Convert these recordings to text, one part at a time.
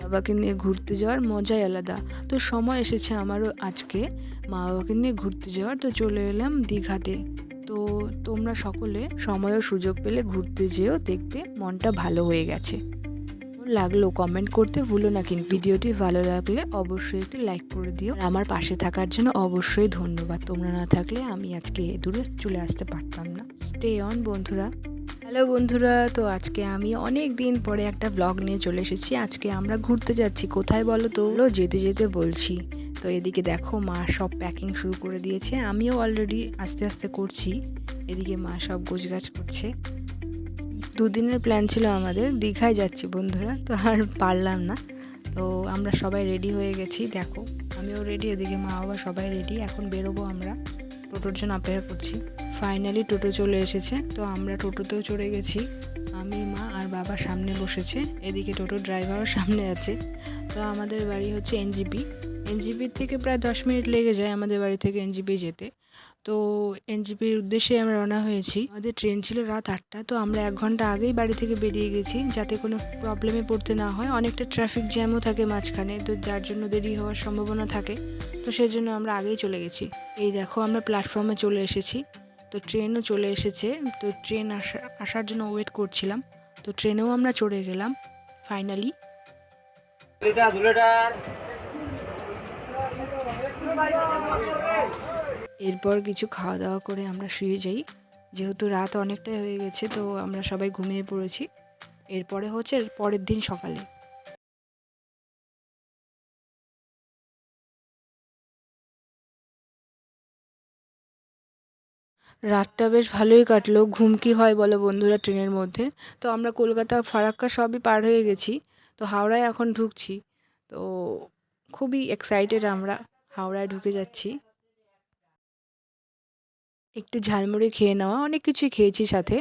বাবাকে নিয়ে ঘুরতে যাওয়ার মজাই আলাদা। তো সময় এসেছে আমারও আজকে মা বাবাকে নিয়ে ঘুরতে যাওয়ার। তো চলে এলাম দীঘাতে। তো তোমরা সকলে সময় ও সুযোগ পেলে ঘুরতে যেও, দেখবে মনটা ভালো হয়ে গেছে। লাগলো কমেন্ট করতে ভুলো না, কিন্তু ভিডিওটি ভালো লাগলে অবশ্যই একটি লাইক করে দিও। আর আমার পাশে থাকার জন্য অবশ্যই ধন্যবাদ। তোমরা না থাকলে আমি আজকে দূরে চলে আসতে পারতাম না। স্টে অন বন্ধুরা। হ্যালো বন্ধুরা, তো আজকে আমি অনেক দিন পরে একটা ব্লগ নিয়ে চলে এসেছি। আজকে আমরা ঘুরতে যাচ্ছি। কোথায় বলো তো? যেতে যেতে বলছি। তো এদিকে দেখো মা সব প্যাকিং শুরু করে দিয়েছে, আমিও অলরেডি আস্তে আস্তে করছি। এদিকে মা সব গোছগাছ করছে। দুদিনের প্ল্যান ছিল আমাদের, দীঘায় যাচ্ছি বন্ধুরা, তো আর পারলাম না। তো আমরা সবাই রেডি হয়ে গেছি, দেখো আমিও রেডি, এদিকে মা বাবা সবাই রেডি। এখন বেরোবো আমরা, টোটোর জন্য অপেক্ষা করছি। ফাইনালি টোটো চলে এসেছে, তো আমরা টোটোতেও চড়ে গেছি। আমি, মা আর বাবা সামনে বসেছে, এদিকে টোটো ড্রাইভারও সামনে আছে। তো আমাদের বাড়ি হচ্ছে এনজিপির থেকে প্রায় 10 মিনিট লেগে যায় আমাদের বাড়ি থেকে এনজিপি যেতে। তো এনজিপির উদ্দেশ্যে আমরা রওনা হয়েছি। আমাদের ট্রেন ছিল রাত 8টা, তো আমরা 1 ঘন্টা আগেই বাড়ি থেকে বেরিয়ে গেছি, যাতে কোনো প্রবলেমে পড়তে না হয়। অনেকটা ট্রাফিক জ্যামও থাকে মাঝখানে, তো যার জন্য দেরি হওয়ার সম্ভাবনা থাকে। তো সেই জন্য আমরা আগেই চলে গেছি। এই দেখো আমরা প্ল্যাটফর্মে চলে এসেছি। তো ট্রেনও চলে এসেছে। তো ট্রেন আসার জন্য ওয়েট করছিলাম। তো ট্রেনেও আমরা চড়ে গেলাম ফাইনালি। এরপর কিছু খাওয়া দাওয়া করে আমরা শুয়ে যাই, যেহেতু রাত অনেকটাই হয়ে গেছে। তো আমরা সবাই ঘুমিয়ে পড়েছি। এরপরে হচ্ছে পরের দিন সকালে। রাতটা বেশ ভালোই কাটলো। ঘুম কি হয় বলো বন্ধুরা ট্রেনের মধ্যে। তো আমরা কলকাতা ফারাক্কা সবই পার হয়ে গেছি, তো হাওড়ায় এখন ঢুকছি। তো খুবই এক্সাইটেড আমরা, হাওড়ায় ঢুকে যাচ্ছি। একটু ঝালমুড়ি খেয়ে নেওয়া, অনেক কিছুই খেয়েছি সাথে।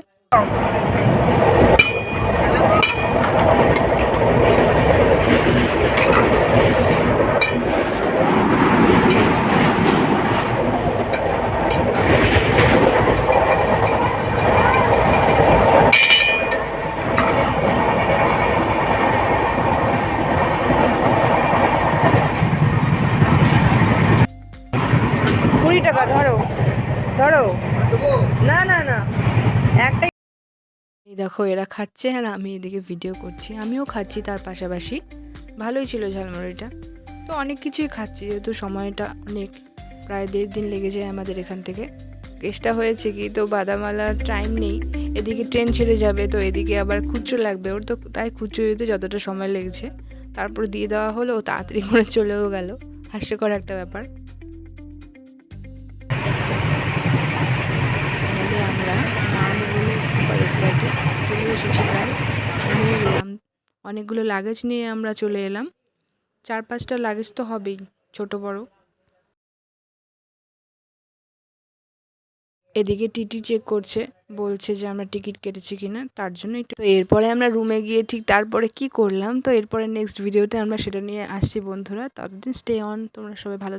টাকা ধরো ধরো, না না না, একটাই। এই দেখো এরা খাচ্ছে আর আমি এদিকে ভিডিও করছি, আমিও খাচ্ছি তার পাশাপাশি। ভালোই ছিল ঝালমুড়িটা। তো অনেক কিছুই খাচ্ছি, যেহেতু সময়টা অনেক, প্রায় 1.5 দিন লেগে যায় আমাদের এখান থেকে। কেসটা হয়েছে কি, তো বাদামালার টাইম নেই, এদিকে ট্রেন ছেড়ে যাবে, তো এদিকে আবার খুচরো লাগবে ওর, তো তাই খুচরো দিতে যতটা সময় লেগেছে তারপর দিয়ে দেওয়া হলো, তাড়াতাড়ি করে চলেও গেল। হাস্যকর একটা ব্যাপার। আমরা নামবো বলে সুপার এক্সাইটেড, চলে এসেছি, প্রায় নেমে গেলাম। অনেকগুলো লাগেজ নিয়ে আমরা চলে এলাম, 4-5টা লাগেজ তো হবেই, ছোট বড়। এদিকে টিটি চেক করছে, বলছে যে আমরা টিকিট কেটেছি কিনা, তার জন্য একটু। তো এরপরে আমরা রুমে গিয়ে ঠিক তারপরে কি করলাম, তো এরপরে নেক্সট ভিডিওতে আমরা সেটা নিয়ে আসছি বন্ধুরা। ততদিন স্টে অন, তোমরা সবাই ভালো।